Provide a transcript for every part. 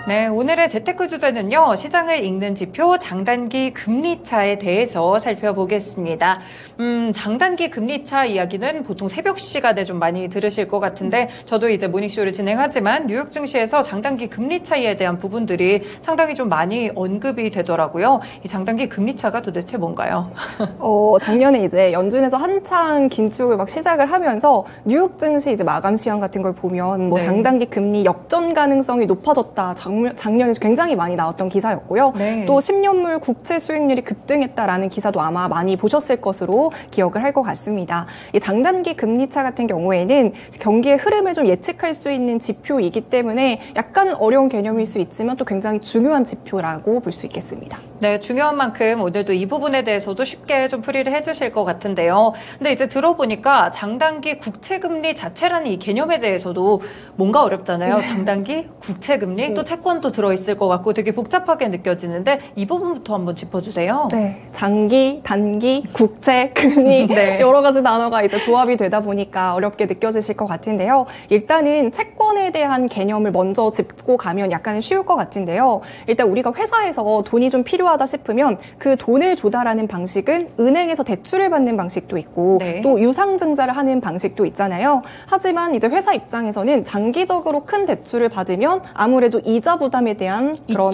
네, 오늘의 재테크 주제는요, 시장을 읽는 지표 장단기 금리차에 대해서 살펴보겠습니다. 장단기 금리차 이야기는 보통 새벽 시간에 좀 많이 들으실 것 같은데, 저도 이제 모닝쇼를 진행하지만 뉴욕 증시에서 장단기 금리 차이에 대한 부분들이 상당히 좀 많이 언급이 되더라고요. 이 장단기 금리 차가 도대체 뭔가요? 작년에 이제 연준에서 한창 긴축을 막 시작을 하면서 뉴욕 증시 이제 마감 시황 같은 걸 보면 뭐 장단기 금리 역전 가능성이 높아졌다. 작년에 굉장히 많이 나왔던 기사였고요. 네. 또 10년물 국채 수익률이 급등했다라는 기사도 아마 많이 보셨을 것으로 기억을 할 것 같습니다. 이 장단기 금리차 같은 경우에는 경기의 흐름을 좀 예측할 수 있는 지표이기 때문에 약간은 어려운 개념일 수 있지만 또 굉장히 중요한 지표라고 볼 수 있겠습니다. 네, 중요한 만큼 오늘도 이 부분에 대해서도 쉽게 좀 풀이를 해주실 것 같은데요. 근데 이제 들어보니까 장단기 국채금리 자체라는 이 개념에 대해서도 뭔가 어렵잖아요. 네. 장단기 국채금리 또 채권도 들어있을 것 같고 되게 복잡하게 느껴지는데 이 부분부터 한번 짚어주세요. 네, 장기, 단기, 국채, 금리 네. 여러 가지 단어가 이제 조합이 되다 보니까 어렵게 느껴지실 것 같은데요. 일단은 채권에 대한 개념을 먼저 짚고 가면 약간은 쉬울 것 같은데요. 일단 우리가 회사에서 돈이 좀 필요하다 싶으면 그 돈을 조달하는 방식은 은행에서 대출을 받는 방식도 있고 네. 또 유상증자를 하는 방식도 있잖아요. 하지만 이제 회사 입장에서는 장기적으로 큰 대출을 받으면 아무래도 이자 부담에 대한 그런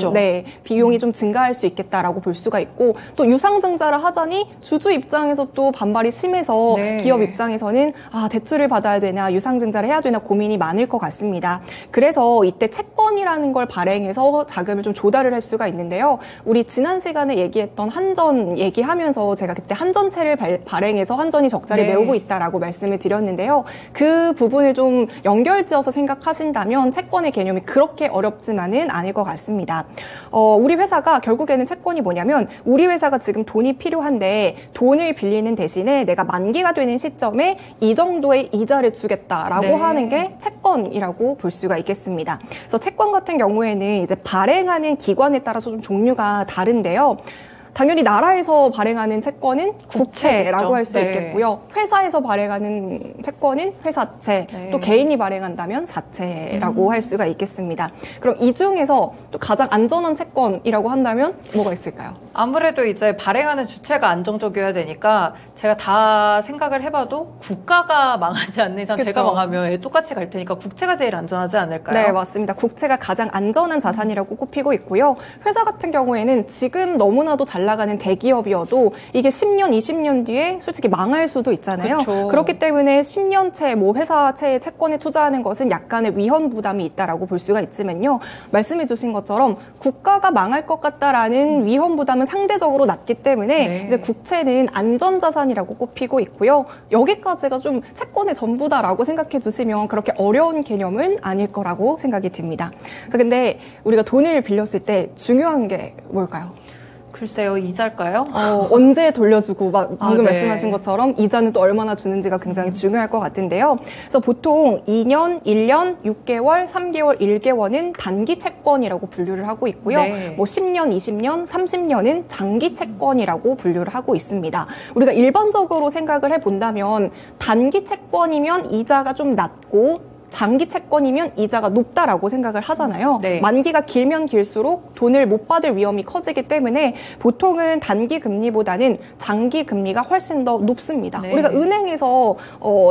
비용이 좀 증가할 수 있겠다라고 볼 수가 있고 또 유상증자를 하자니 주주 입장에서 또 반발이 심해서 기업 입장에서는 대출을 받아야 되나 유상증자를 해야 되나 고민이 많을 것 같습니다. 그래서 이때 채권이라는 걸 발행해서 자금을 좀 조달을 할 수가 있는데요. 우리 지난 시간에 얘기했던 한전 얘기하면서 제가 그때 한전채를 발행해서 한전이 적자를 메우고 있다라고 말씀을 드렸는데요. 그 부분을 좀 연결지어서 생각하신다면 채권의 개념이 그렇게 어렵지만은 아닐 것 같습니다. 우리 회사가 결국에는 채권이 뭐냐면 우리 회사가 지금 돈이 필요한데 돈을 빌리는 대신에 내가 만기가 되는 시점에 이 정도의 이자를 주겠다라고 하는 게 채권이라고 볼 수가 있겠습니다. 그래서 채권 같은 경우에는 이제 발행하는 기관에 따라서 좀 종류가 다른데요. 당연히 나라에서 발행하는 채권은 국채라고 할 수 있겠고요. 회사에서 발행하는 채권은 회사채, 또 개인이 발행한다면 사채라고 할 수가 있겠습니다. 그럼 이 중에서 또 가장 안전한 채권이라고 한다면 뭐가 있을까요? 아무래도 이제 발행하는 주체가 안정적이어야 되니까 제가 다 생각을 해봐도 국가가 망하지 않는 이상 제가 망하면 똑같이 갈 테니까 국채가 제일 안전하지 않을까요? 네, 맞습니다. 국채가 가장 안전한 자산이라고 꼽히고 있고요. 회사 같은 경우에는 지금 너무나도 잘 나가는 대기업이어도 이게 10년, 20년 뒤에 솔직히 망할 수도 있잖아요. 그쵸. 그렇기 때문에 10년채 회사채 채권에 투자하는 것은 약간의 위험 부담이 있다라고 볼 수가 있지만요. 말씀해 주신 것처럼 국가가 망할 것 같다라는 위험 부담은 상대적으로 낮기 때문에 이제 국채는 안전자산이라고 꼽히고 있고요. 여기까지가 좀 채권의 전부다라고 생각해 주시면 그렇게 어려운 개념은 아닐 거라고 생각이 듭니다. 그래서 근데 우리가 돈을 빌렸을 때 중요한 게 뭘까요? 글쎄요, 이자일까요? 언제 돌려주고 방금 말씀하신 것처럼 이자는 또 얼마나 주는지가 굉장히 중요할 것 같은데요. 그래서 보통 2년, 1년, 6개월, 3개월, 1개월은 단기 채권이라고 분류를 하고 있고요. 뭐 10년, 20년, 30년은 장기 채권이라고 분류를 하고 있습니다. 우리가 일반적으로 생각을 해본다면 단기 채권이면 이자가 좀 낮고 장기 채권이면 이자가 높다라고 생각을 하잖아요. 만기가 길면 길수록 돈을 못 받을 위험이 커지기 때문에 보통은 단기 금리보다는 장기 금리가 훨씬 더 높습니다. 우리가 은행에서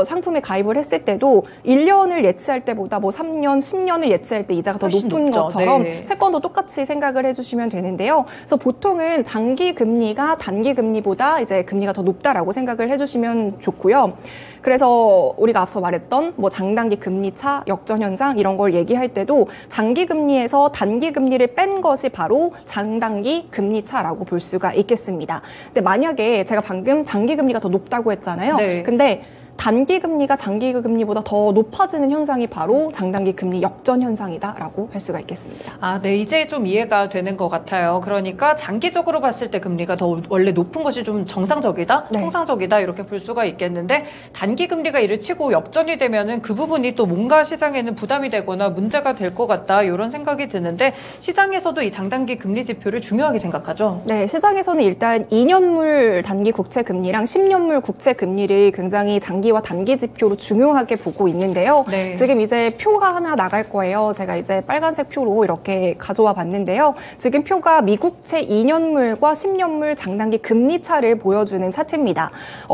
상품에 가입을 했을 때도 1년을 예치할 때보다 뭐 3년, 10년을 예치할 때 이자가 더 높은 것처럼 채권도 똑같이 생각을 해주시면 되는데요. 그래서 보통은 장기 금리가 단기 금리보다 이제 금리가 더 높다라고 생각을 해주시면 좋고요. 그래서 우리가 앞서 말했던 뭐 장단기 금리차, 역전현상 이런 걸 얘기할 때도 장기 금리에서 단기 금리를 뺀 것이 바로 장단기 금리차라고 볼 수가 있겠습니다. 근데 만약에 제가 방금 장기 금리가 더 높다고 했잖아요. 근데 단기 금리가 장기 금리보다 더 높아지는 현상이 바로 장단기 금리 역전 현상이다라고 할 수가 있겠습니다. 네, 이제 좀 이해가 되는 것 같아요. 그러니까 장기적으로 봤을 때 금리가 더 원래 높은 것이 좀 정상적이다, 통상적이다 이렇게 볼 수가 있겠는데 단기 금리가 이를 치고 역전이 되면은 그 부분이 또 뭔가 시장에는 부담이 되거나 문제가 될 것 같다 이런 생각이 드는데 시장에서도 이 장단기 금리 지표를 중요하게 생각하죠. 네, 시장에서는 일단 2년물 단기 국채 금리랑 10년물 국채 금리를 굉장히 장기 장기와 단기 지표로 중요하게 보고 있는데요. 네. 지금 이제 표가 하나 나갈 거예요. 제가 이제 빨간색 표로 이렇게 가져와 봤는데요. 지금 표가 미국채 2년물과 10년물 장단기 금리 차를 보여주는 차트입니다.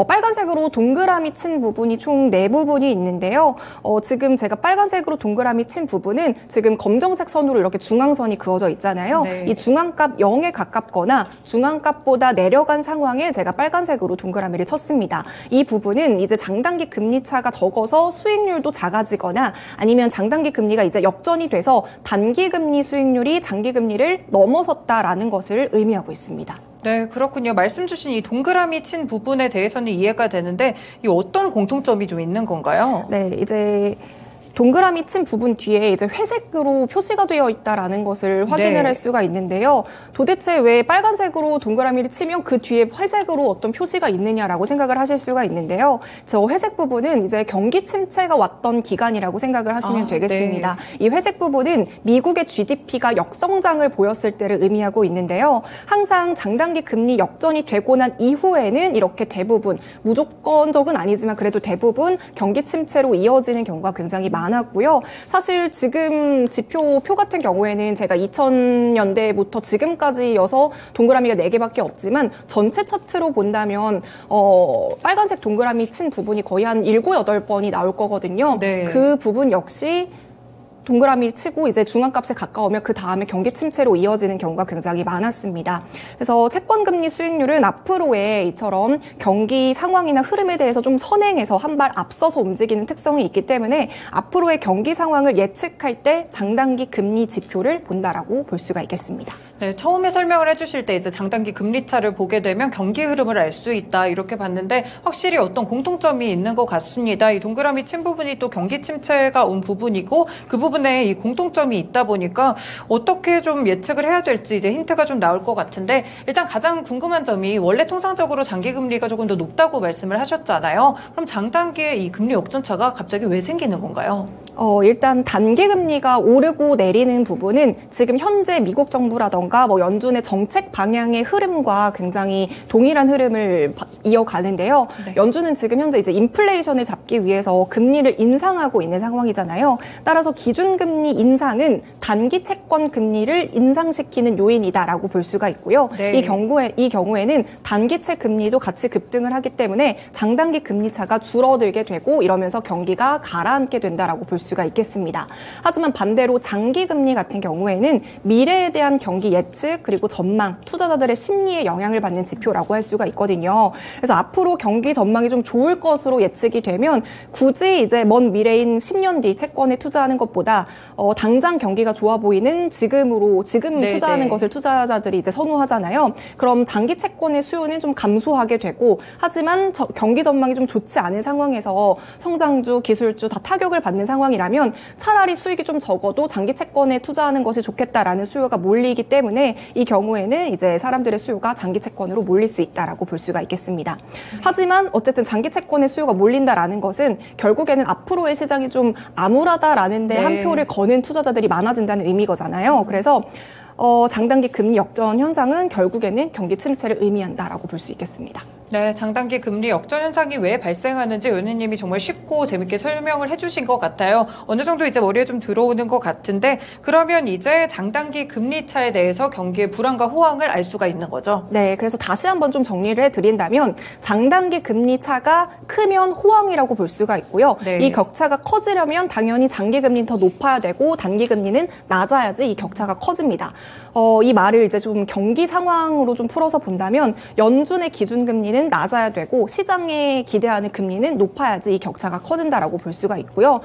빨간색으로 동그라미 친 부분이 총 4부분이 있는데요. 지금 제가 빨간색으로 동그라미 친 부분은 지금 검정색 선으로 이렇게 중앙선이 그어져 있잖아요. 네. 이 중앙값 0에 가깝거나 중앙값보다 내려간 상황에 제가 빨간색으로 동그라미를 쳤습니다. 이 부분은 이제 장단기 금리 차가 적어서 수익률도 작아지거나 아니면 장단기 금리가 이제 역전이 돼서 단기 금리 수익률이 장기 금리를 넘어섰다라는 것을 의미하고 있습니다. 네, 그렇군요. 말씀 주신 이 동그라미 친 부분에 대해서는 이해가 되는데 이 어떤 공통점이 좀 있는 건가요? 네, 이제 동그라미 친 부분 뒤에 이제 회색으로 표시가 되어 있다라는 것을 확인을 네. 할 수가 있는데요. 도대체 왜 빨간색으로 동그라미를 치면 그 뒤에 회색으로 어떤 표시가 있느냐라고 생각을 하실 수가 있는데요. 저 회색 부분은 이제 경기 침체가 왔던 기간이라고 생각을 하시면 되겠습니다. 네. 이 회색 부분은 미국의 GDP가 역성장을 보였을 때를 의미하고 있는데요. 항상 장단기 금리 역전이 되고 난 이후에는 이렇게 대부분, 무조건적은 아니지만 그래도 대부분 경기 침체로 이어지는 경우가 굉장히 많았고요. 사실 지금 표 같은 경우에는 제가 2000년대부터 지금까지여서 동그라미가 4개밖에 없지만 전체 차트로 본다면 빨간색 동그라미 친 부분이 거의 한 7, 8번이 나올 거거든요. 네. 그 부분 역시 동그라미 치고 이제 중앙값에 가까우면 그 다음에 경기 침체로 이어지는 경우가 굉장히 많았습니다. 그래서 채권금리 수익률은 앞으로의 이처럼 경기 상황이나 흐름에 대해서 좀 선행해서 한 발 앞서서 움직이는 특성이 있기 때문에 앞으로의 경기 상황을 예측할 때 장단기 금리 지표를 본다라고 볼 수가 있겠습니다. 네, 처음에 설명을 해주실 때 이제 장단기 금리 차를 보게 되면 경기 흐름을 알 수 있다 이렇게 봤는데 확실히 어떤 공통점이 있는 것 같습니다. 이 동그라미 친 부분이 또 경기 침체가 온 부분이고 그 부분에 이 공통점이 있다 보니까 어떻게 좀 예측을 해야 될지 이제 힌트가 좀 나올 것 같은데 일단 가장 궁금한 점이 원래 통상적으로 장기 금리가 조금 더 높다고 말씀을 하셨잖아요. 그럼 장단기에 이 금리 역전차가 갑자기 왜 생기는 건가요? 일단 단기 금리가 오르고 내리는 부분은 지금 현재 미국 정부라던가 연준의 정책 방향의 흐름과 굉장히 동일한 흐름을 이어가는데요. 네. 연준은 지금 현재 이제 인플레이션을 잡기 위해서 금리를 인상하고 있는 상황이잖아요. 따라서 기준금리 인상은 단기 채권 금리를 인상시키는 요인이다라고 볼 수가 있고요. 네. 이 경우에는 단기채 금리도 같이 급등을 하기 때문에 장단기 금리 차가 줄어들게 되고 이러면서 경기가 가라앉게 된다라고 볼 수가 있겠습니다. 하지만 반대로 장기 금리 같은 경우에는 미래에 대한 경기 예측 그리고 전망, 투자자들의 심리에 영향을 받는 지표라고 할 수가 있거든요. 그래서 앞으로 경기 전망이 좀 좋을 것으로 예측이 되면 굳이 이제 먼 미래인 10년 뒤 채권에 투자하는 것보다 당장 경기가 좋아 보이는 지금 네, 투자하는 네. 것을 투자자들이 이제 선호하잖아요. 그럼 장기 채권의 수요는 좀 감소하게 되고 하지만 경기 전망이 좀 좋지 않은 상황에서 성장주, 기술주 다 타격을 받는 상황이라면 차라리 수익이 좀 적어도 장기 채권에 투자하는 것이 좋겠다라는 수요가 몰리기 때문에 이 경우에는 이제 사람들의 수요가 장기 채권으로 몰릴 수 있다라고 볼 수가 있겠습니다. 하지만 어쨌든 장기 채권의 수요가 몰린다라는 것은 결국에는 앞으로의 시장이 좀 암울하다라는 데 한 네. 표를 거는 투자자들이 많아진다는 의미거잖아요. 그래서 장단기 금리 역전 현상은 결국에는 경기 침체를 의미한다라고 볼 수 있겠습니다. 네, 장단기 금리 역전 현상이 왜 발생하는지 연희님이 정말 쉽고 재밌게 설명을 해주신 것 같아요. 어느 정도 이제 머리에 좀 들어오는 것 같은데 그러면 이제 장단기 금리 차에 대해서 경기의 불안과 호황을 알 수가 있는 거죠? 네, 그래서 다시 한번 좀 정리를 해드린다면 장단기 금리 차가 크면 호황이라고 볼 수가 있고요. 네. 이 격차가 커지려면 당연히 장기 금리는 더 높아야 되고 단기 금리는 낮아야지 이 격차가 커집니다. 이 말을 이제 좀 경기 상황으로 좀 풀어서 본다면 연준의 기준 금리는 낮아야 되고 시장에 기대하는 금리는 높아야지 이 격차가 커진다라고 볼 수가 있고요.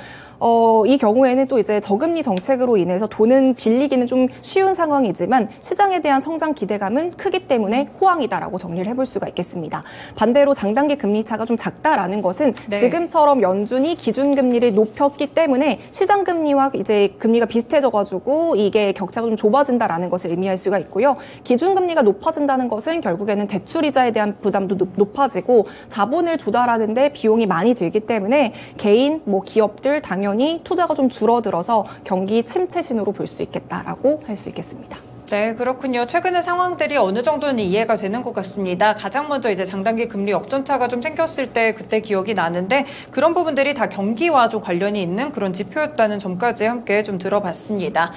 이 경우에는 또 이제 저금리 정책으로 인해서 돈은 빌리기는 좀 쉬운 상황이지만 시장에 대한 성장 기대감은 크기 때문에 호황이다라고 정리를 해볼 수가 있겠습니다. 반대로 장단기 금리 차가 좀 작다라는 것은 네. 지금처럼 연준이 기준금리를 높였기 때문에 시장 금리와 이제 금리가 비슷해져가지고 이게 격차가 좀 좁아진다라는 것을 의미할 수가 있고요. 기준금리가 높아진다는 것은 결국에는 대출이자에 대한 부담도 높아지고 자본을 조달하는데 비용이 많이 들기 때문에 개인, 기업들 당연히 투자가 좀 줄어들어서 경기 침체 신호로 볼 수 있겠다라고 할 수 있겠습니다. 네, 그렇군요. 최근의 상황들이 어느 정도는 이해가 되는 것 같습니다. 가장 먼저 이제 장단기 금리 역전차가 좀 생겼을 때 그때 기억이 나는데 그런 부분들이 다 경기와 좀 관련이 있는 그런 지표였다는 점까지 함께 좀 들어봤습니다.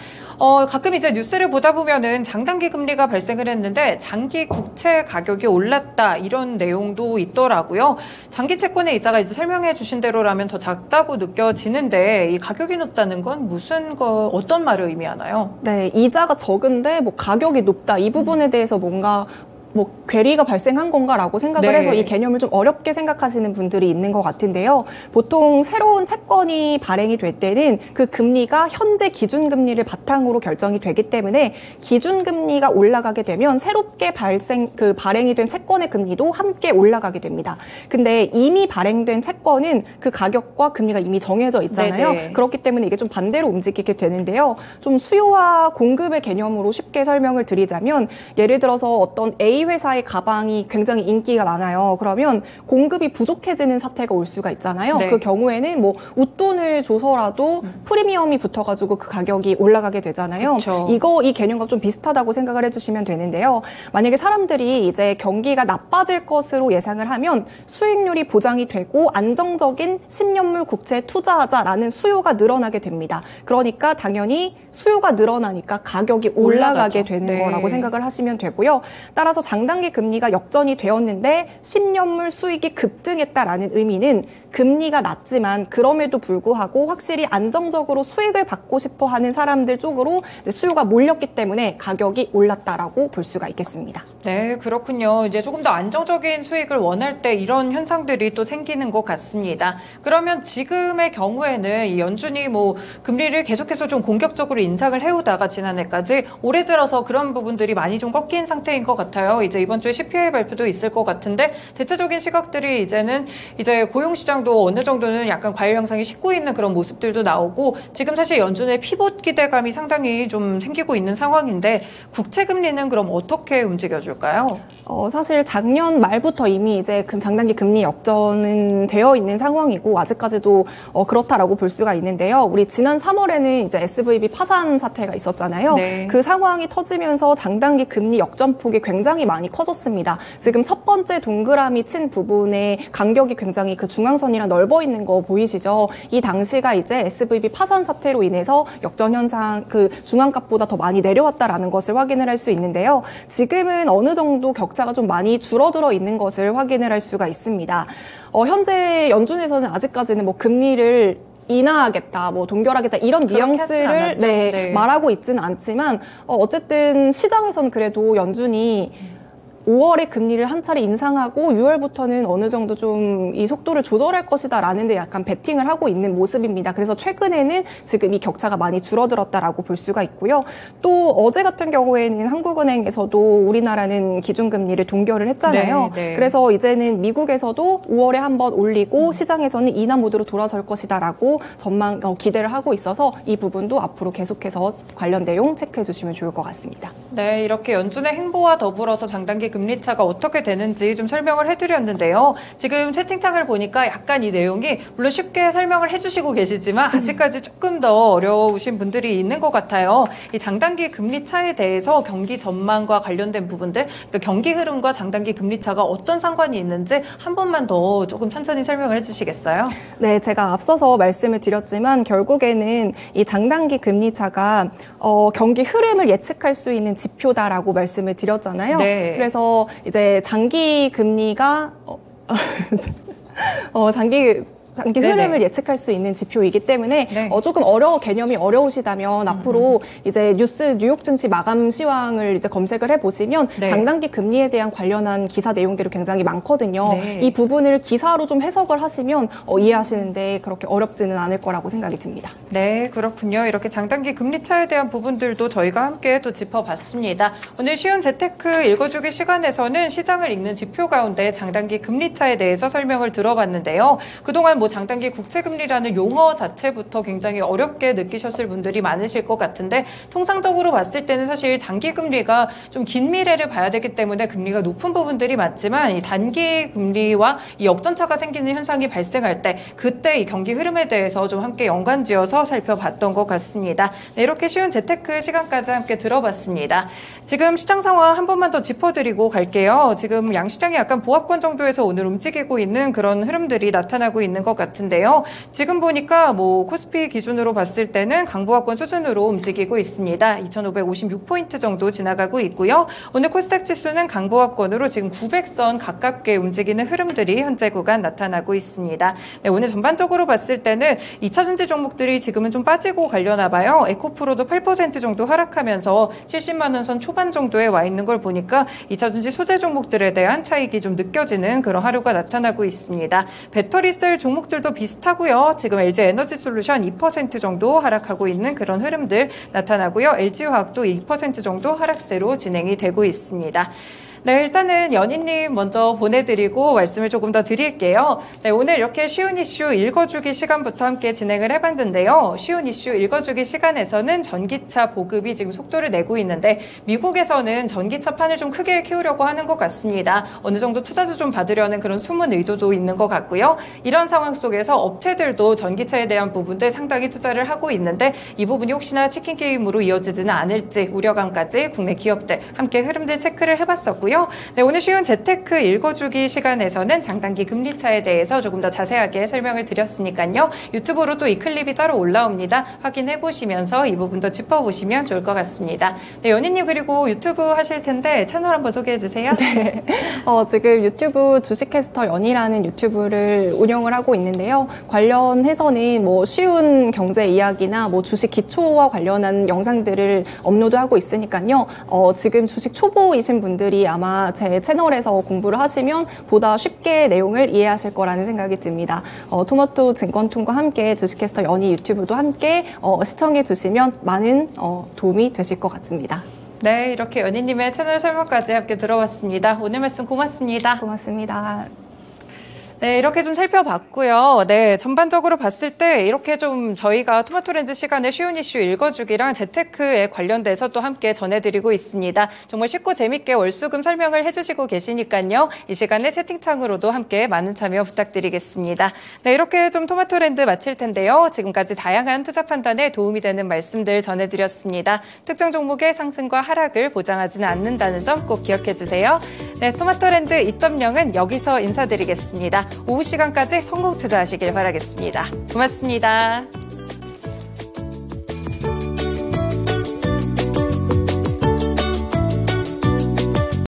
가끔 이제 뉴스를 보다 보면은 장단기 금리가 발생을 했는데 장기 국채 가격이 올랐다 이런 내용도 있더라고요. 장기 채권의 이자가 이제 설명해 주신 대로라면 더 작다고 느껴지는데 이 가격이 높다는 건 어떤 말을 의미하나요? 네, 이자가 적은데 뭐 가격이 높다 이 부분에 대해서 뭔가 뭐 괴리가 발생한 건가라고 생각을 네. 해서 이 개념을 좀 어렵게 생각하시는 분들이 있는 것 같은데요. 보통 새로운 채권이 발행이 될 때는 그 금리가 현재 기준금리를 바탕으로 결정이 되기 때문에 기준금리가 올라가게 되면 새롭게 발행이 된 채권의 금리도 함께 올라가게 됩니다. 근데 이미 발행된 채권은 그 가격과 금리가 이미 정해져 있잖아요. 네네. 그렇기 때문에 이게 좀 반대로 움직이게 되는데요. 좀 수요와 공급의 개념으로 쉽게 설명을 드리자면 예를 들어서 어떤 A 회사의 가방이 굉장히 인기가 많아요. 그러면 공급이 부족해지는 사태가 올 수가 있잖아요. 네. 그 경우에는 뭐 웃돈을 줘서라도 프리미엄이 붙어가지고 그 가격이 올라가게 되잖아요. 그쵸. 이 개념과 좀 비슷하다고 생각을 해주시면 되는데요. 만약에 사람들이 이제 경기가 나빠질 것으로 예상을 하면 수익률이 보장이 되고 안정적인 10년물 국채에 투자하자라는 수요가 늘어나게 됩니다. 그러니까 당연히 수요가 늘어나니까 가격이 올라가게 올라가죠. 되는 네. 거라고 생각을 하시면 되고요. 따라서 장단기 금리가 역전이 되었는데 10년물 수익이 급등했다라는 의미는 금리가 낮지만 그럼에도 불구하고 확실히 안정적으로 수익을 받고 싶어 하는 사람들 쪽으로 이제 수요가 몰렸기 때문에 가격이 올랐다라고 볼 수가 있겠습니다. 네, 그렇군요. 이제 조금 더 안정적인 수익을 원할 때 이런 현상들이 또 생기는 것 같습니다. 그러면 지금의 경우에는 이 연준이 뭐 금리를 계속해서 좀 공격적으로 인상을 해오다가 지난해까지 올해 들어서 그런 부분들이 많이 좀 꺾인 상태인 것 같아요. 이제 이번 주에 CPI 발표도 있을 것 같은데 대체적인 시각들이 이제는 이제 고용시장도 어느 정도는 약간 과열 현상이 싣고 있는 그런 모습들도 나오고 지금 사실 연준의 피봇 기대감이 상당히 좀 생기고 있는 상황인데 국채 금리는 그럼 어떻게 움직여줄까요? 사실 작년 말부터 이미 이제 장단기 금리 역전은 되어 있는 상황이고 아직까지도 그렇다라고 볼 수가 있는데요. 우리 지난 3월에는 이제 SVB 파산 사태가 있었잖아요. 네. 그 상황이 터지면서 장단기 금리 역전폭이 굉장히 많이 커졌습니다. 지금 첫 번째 동그라미 친 부분의 간격이 굉장히 그 중앙선이랑 넓어 있는 거 보이시죠? 이 당시가 이제 SVB 파산 사태로 인해서 역전 현상 그 중앙값보다 더 많이 내려왔다라는 것을 확인을 할 수 있는데요. 지금은 어느 정도 격차가 좀 많이 줄어들어 있는 것을 확인을 할 수가 있습니다. 현재 연준에서는 아직까지는 뭐 금리를 인하하겠다, 뭐 동결하겠다 이런 뉘앙스를 네. 말하고 있지는 않지만 어쨌든 시장에서는 그래도 연준이 5월에 금리를 한 차례 인상하고 6월부터는 어느 정도 좀 이 속도를 조절할 것이다라는 데 약간 베팅을 하고 있는 모습입니다. 그래서 최근에는 지금 이 격차가 많이 줄어들었다라고 볼 수가 있고요. 또 어제 같은 경우에는 한국은행에서도 우리나라는 기준금리를 동결을 했잖아요. 네. 그래서 이제는 미국에서도 5월에 한번 올리고 시장에서는 인하 모드로 돌아설 것이다라고 기대를 하고 있어서 이 부분도 앞으로 계속해서 관련 내용 체크해 주시면 좋을 것 같습니다. 네, 이렇게 연준의 행보와 더불어서 장단기 금리차가 어떻게 되는지 좀 설명을 해드렸는데요. 지금 채팅창을 보니까 약간 이 내용이 물론 쉽게 설명을 해주시고 계시지만 아직까지 조금 더 어려우신 분들이 있는 것 같아요. 이 장단기 금리차에 대해서 경기 전망과 관련된 부분들, 그러니까 경기 흐름과 장단기 금리차가 어떤 상관이 있는지 한 번만 더 조금 천천히 설명을 해주시겠어요? 네, 제가 앞서서 말씀을 드렸지만 결국에는 이 장단기 금리차가 경기 흐름을 예측할 수 있는 지표다라고 말씀을 드렸잖아요. 네. 그래서 이제 장기 금리가 장기 흐름을 예측할 수 있는 지표이기 때문에 네. 조금 개념이 어려우시다면 앞으로 이제 뉴욕 증시 마감 시황을 이제 검색을 해보시면 네. 장단기 금리에 대한 관련한 기사 내용들이 굉장히 많거든요. 네. 이 부분을 기사로 좀 해석을 하시면 이해하시는데 그렇게 어렵지는 않을 거라고 생각이 듭니다. 네, 그렇군요. 이렇게 장단기 금리차에 대한 부분들도 저희가 함께 또 짚어봤습니다. 오늘 쉬운 재테크 읽어주기 시간에서는 시장을 읽는 지표 가운데 장단기 금리차에 대해서 설명을 들어봤는데요. 그동안 뭐 뭐 장단기 국채금리라는 용어 자체부터 굉장히 어렵게 느끼셨을 분들이 많으실 것 같은데 통상적으로 봤을 때는 사실 장기금리가 좀 긴 미래를 봐야 되기 때문에 금리가 높은 부분들이 많지만 이 단기 금리와 이 역전차가 생기는 현상이 발생할 때 그때 이 경기 흐름에 대해서 좀 함께 연관지어서 살펴봤던 것 같습니다. 네, 이렇게 쉬운 재테크 시간까지 함께 들어봤습니다. 지금 시장 상황 한 번만 더 짚어드리고 갈게요. 지금 양시장이 약간 보합권 정도에서 오늘 움직이고 있는 그런 흐름들이 나타나고 있는 것 같은데요. 지금 보니까 뭐 코스피 기준으로 봤을 때는 강보합권 수준으로 움직이고 있습니다. 2,556포인트 정도 지나가고 있고요. 오늘 코스닥 지수는 강보합권으로 지금 900선 가깝게 움직이는 흐름들이 현재 구간 나타나고 있습니다. 네, 오늘 전반적으로 봤을 때는 2차전지 종목들이 지금은 좀 빠지고 가려나 봐요. 에코프로도 8% 정도 하락하면서 70만 원 선 초반 정도에 와 있는 걸 보니까 2차전지 소재 종목들에 대한 차익이 좀 느껴지는 그런 하루가 나타나고 있습니다. 배터리 셀 종목들도 비슷하고요. 지금 LG에너지솔루션 2% 정도 하락하고 있는 그런 흐름들 나타나고요. LG화학도 1% 정도 하락세로 진행이 되고 있습니다. 네, 일단은 연희님 먼저 보내드리고 말씀을 조금 더 드릴게요. 네, 오늘 이렇게 쉬운 이슈 읽어주기 시간부터 함께 진행을 해봤는데요. 쉬운 이슈 읽어주기 시간에서는 전기차 보급이 지금 속도를 내고 있는데 미국에서는 전기차 판을 좀 크게 키우려고 하는 것 같습니다. 어느 정도 투자도 좀 받으려는 그런 숨은 의도도 있는 것 같고요. 이런 상황 속에서 업체들도 전기차에 대한 부분들 상당히 투자를 하고 있는데 이 부분이 혹시나 치킨 게임으로 이어지지는 않을지 우려감까지 국내 기업들 함께 흐름들 체크를 해봤었고요. 네, 오늘 쉬운 재테크 읽어주기 시간에서는 장단기 금리차에 대해서 조금 더 자세하게 설명을 드렸으니까요. 유튜브로 또 이 클립이 따로 올라옵니다. 확인해 보시면서 이 부분도 짚어보시면 좋을 것 같습니다. 네, 연희님 그리고 유튜브 하실 텐데 채널 한번 소개해 주세요. 네, 지금 유튜브 주식캐스터 연희라는 유튜브를 운영을 하고 있는데요. 관련해서는 뭐 쉬운 경제 이야기나 뭐 주식 기초와 관련한 영상들을 업로드하고 있으니까요. 지금 주식 초보이신 분들이 아마 제 채널에서 공부를 하시면 보다 쉽게 내용을 이해하실 거라는 생각이 듭니다. 토마토 증권통과 함께 주식캐스터 연희 유튜브도 함께 시청해 주시면 많은 도움이 되실 것 같습니다. 네, 이렇게 연희님의 채널 설명까지 함께 들어봤습니다. 오늘 말씀 고맙습니다. 고맙습니다. 네, 이렇게 좀 살펴봤고요. 네, 전반적으로 봤을 때 이렇게 좀 저희가 토마토렌즈 시간에 쉬운 이슈 읽어주기랑 재테크에 관련돼서 또 함께 전해드리고 있습니다. 정말 쉽고 재밌게 월수금 설명을 해주시고 계시니까요. 이 시간에 채팅창으로도 함께 많은 참여 부탁드리겠습니다. 네, 이렇게 좀 토마토렌즈 마칠 텐데요. 지금까지 다양한 투자 판단에 도움이 되는 말씀들 전해드렸습니다. 특정 종목의 상승과 하락을 보장하지는 않는다는 점 꼭 기억해 주세요. 네, 토마토렌즈 2.0은 여기서 인사드리겠습니다. 오후 시간까지 성공 투자하시길 바라겠습니다. 고맙습니다.